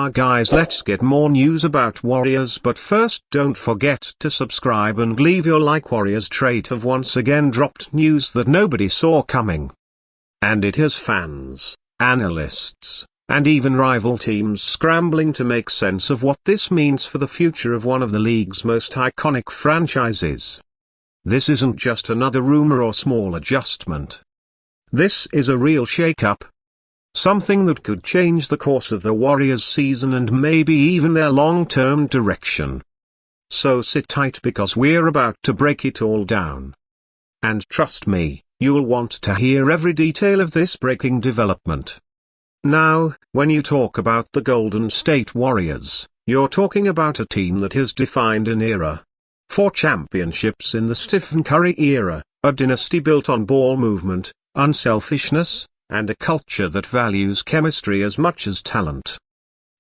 Now guys, let's get more news about Warriors, but first don't forget to subscribe and leave your like. Warriorstrade have once again dropped news that nobody saw coming. And it has fans, analysts, and even rival teams scrambling to make sense of what this means for the future of one of the league's most iconic franchises. This isn't just another rumor or small adjustment. This is a real shake-up. Something that could change the course of the Warriors season and maybe even their long-term direction. So sit tight because we're about to break it all down. And trust me, you'll want to hear every detail of this breaking development. Now, when you talk about the Golden State Warriors, you're talking about a team that has defined an era. 4 championships in the Stephen Curry era, a dynasty built on ball movement, unselfishness, and a culture that values chemistry as much as talent.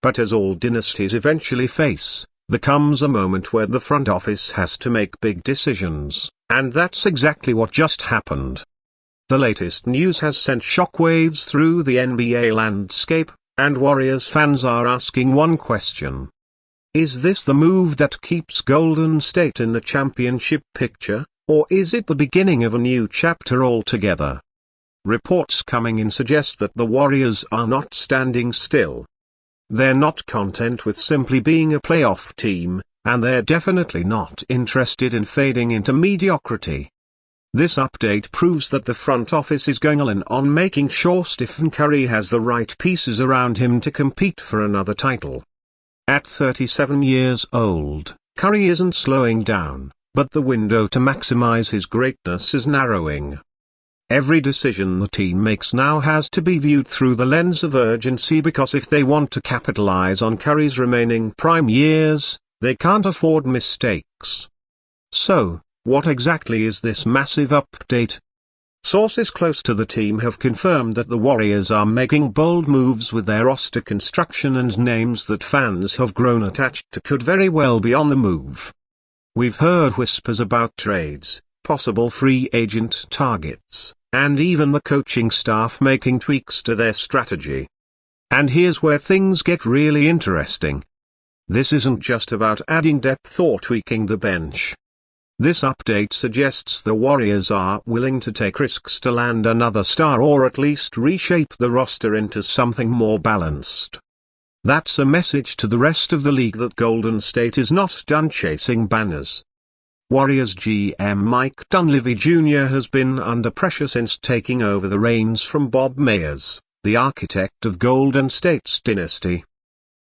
But as all dynasties eventually face, there comes a moment where the front office has to make big decisions, and that's exactly what just happened. The latest news has sent shockwaves through the NBA landscape, and Warriors fans are asking one question. Is this the move that keeps Golden State in the championship picture, or is it the beginning of a new chapter altogether? Reports coming in suggest that the Warriors are not standing still. They're not content with simply being a playoff team, and they're definitely not interested in fading into mediocrity. This update proves that the front office is going all in on making sure Stephen Curry has the right pieces around him to compete for another title. At 37 years old, Curry isn't slowing down, but the window to maximize his greatness is narrowing. Every decision the team makes now has to be viewed through the lens of urgency, because if they want to capitalize on Curry's remaining prime years, they can't afford mistakes. So, what exactly is this massive update? Sources close to the team have confirmed that the Warriors are making bold moves with their roster construction, and names that fans have grown attached to could very well be on the move. We've heard whispers about trades, possible free agent targets, and even the coaching staff making tweaks to their strategy. And here's where things get really interesting. This isn't just about adding depth or tweaking the bench. This update suggests the Warriors are willing to take risks to land another star, or at least reshape the roster into something more balanced. That's a message to the rest of the league that Golden State is not done chasing banners. Warriors GM Mike Dunleavy Jr. has been under pressure since taking over the reins from Bob Myers, the architect of Golden State's dynasty.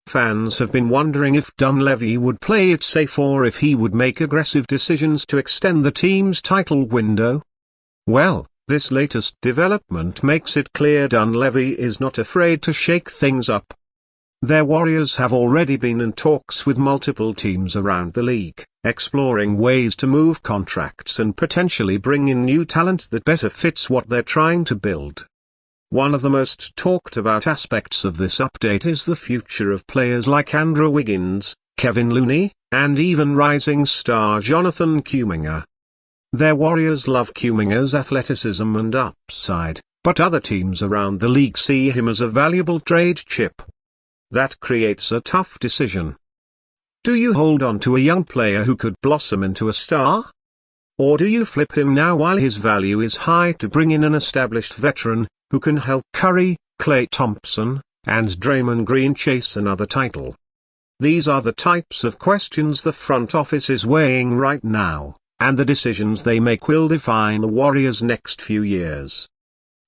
Fans have been wondering if Dunleavy would play it safe or if he would make aggressive decisions to extend the team's title window. Well, this latest development makes it clear Dunleavy is not afraid to shake things up. Their Warriors have already been in talks with multiple teams around the league, exploring ways to move contracts and potentially bring in new talent that better fits what they're trying to build. One of the most talked about aspects of this update is the future of players like Andrew Wiggins, Kevin Looney, and even rising star Jonathan Kuminga. Their Warriors love Kuminga's athleticism and upside, but other teams around the league see him as a valuable trade chip. That creates a tough decision. Do you hold on to a young player who could blossom into a star? Or do you flip him now while his value is high to bring in an established veteran, who can help Curry, Klay Thompson, and Draymond Green chase another title? These are the types of questions the front office is weighing right now, and the decisions they make will define the Warriors' next few years.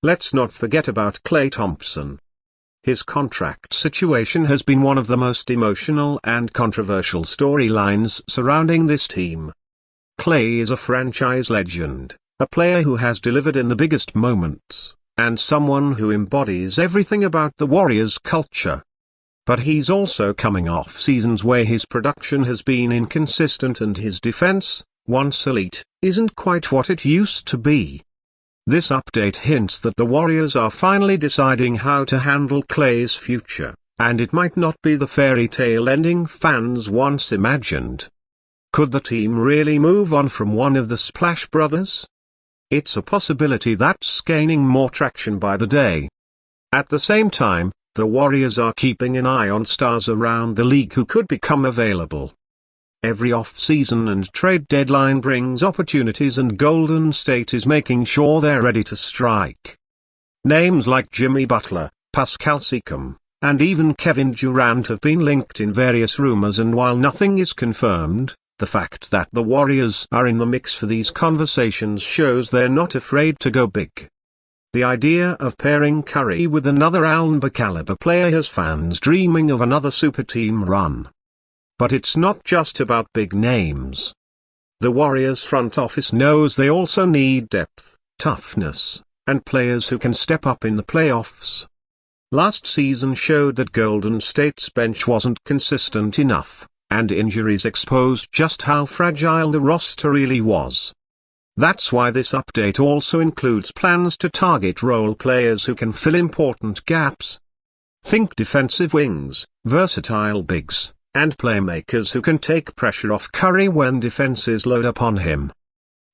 Let's not forget about Klay Thompson. His contract situation has been one of the most emotional and controversial storylines surrounding this team. Klay is a franchise legend, a player who has delivered in the biggest moments, and someone who embodies everything about the Warriors culture. But he's also coming off seasons where his production has been inconsistent and his defense, once elite, isn't quite what it used to be. This update hints that the Warriors are finally deciding how to handle Klay's future, and it might not be the fairy tale ending fans once imagined. Could the team really move on from one of the Splash Brothers? It's a possibility that's gaining more traction by the day. At the same time, the Warriors are keeping an eye on stars around the league who could become available. Every off-season and trade deadline brings opportunities, and Golden State is making sure they're ready to strike. Names like Jimmy Butler, Pascal Siakam, and even Kevin Durant have been linked in various rumors, and while nothing is confirmed, the fact that the Warriors are in the mix for these conversations shows they're not afraid to go big. The idea of pairing Curry with another Alba-caliber player has fans dreaming of another super team run. But it's not just about big names. The Warriors front office knows they also need depth, toughness, and players who can step up in the playoffs. Last season showed that Golden State's bench wasn't consistent enough, and injuries exposed just how fragile the roster really was. That's why this update also includes plans to target role players who can fill important gaps. Think defensive wings, versatile bigs, and playmakers who can take pressure off Curry when defenses load up on him.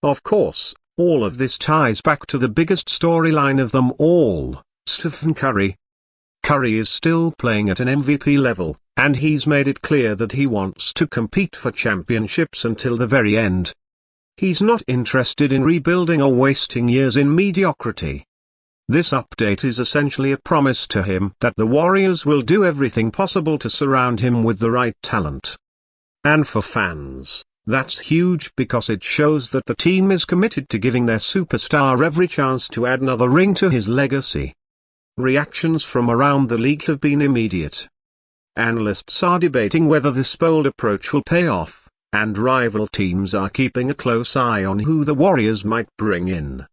Of course, all of this ties back to the biggest storyline of them all, Stephen Curry. Curry is still playing at an MVP level, and he's made it clear that he wants to compete for championships until the very end. He's not interested in rebuilding or wasting years in mediocrity. This update is essentially a promise to him that the Warriors will do everything possible to surround him with the right talent. And for fans, that's huge because it shows that the team is committed to giving their superstar every chance to add another ring to his legacy. Reactions from around the league have been immediate. Analysts are debating whether this bold approach will pay off, and rival teams are keeping a close eye on who the Warriors might bring in.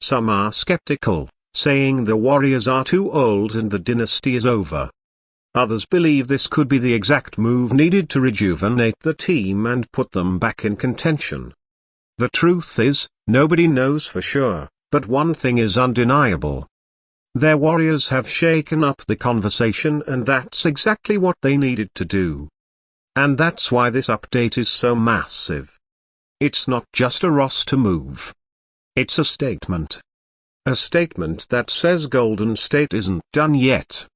Some are skeptical, saying the Warriors are too old and the dynasty is over. Others believe this could be the exact move needed to rejuvenate the team and put them back in contention. The truth is, nobody knows for sure, but one thing is undeniable. Their Warriors have shaken up the conversation, and that's exactly what they needed to do. And that's why this update is so massive. It's not just a roster move. It's a statement. A statement that says Golden State isn't done yet.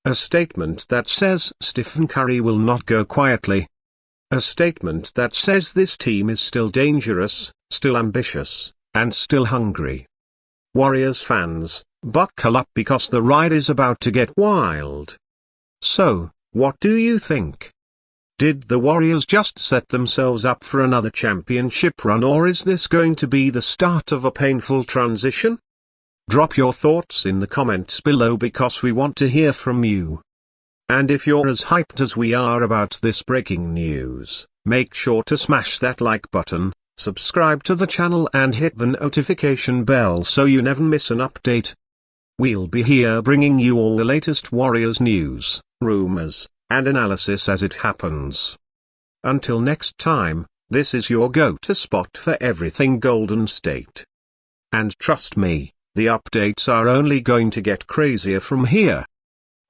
A statement that says Stephen Curry will not go quietly. A statement that says this team is still dangerous, still ambitious, and still hungry. Warriors fans, buckle up because the ride is about to get wild. So, what do you think? Did the Warriors just set themselves up for another championship run, or is this going to be the start of a painful transition? Drop your thoughts in the comments below because we want to hear from you. And if you're as hyped as we are about this breaking news, make sure to smash that like button, subscribe to the channel and hit the notification bell so you never miss an update. We'll be here bringing you all the latest Warriors news, rumors, and analysis as it happens. Until next time, this is your go-to spot for everything Golden State. And trust me, the updates are only going to get crazier from here.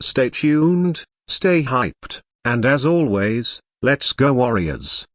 Stay tuned, stay hyped, and as always, let's go Warriors.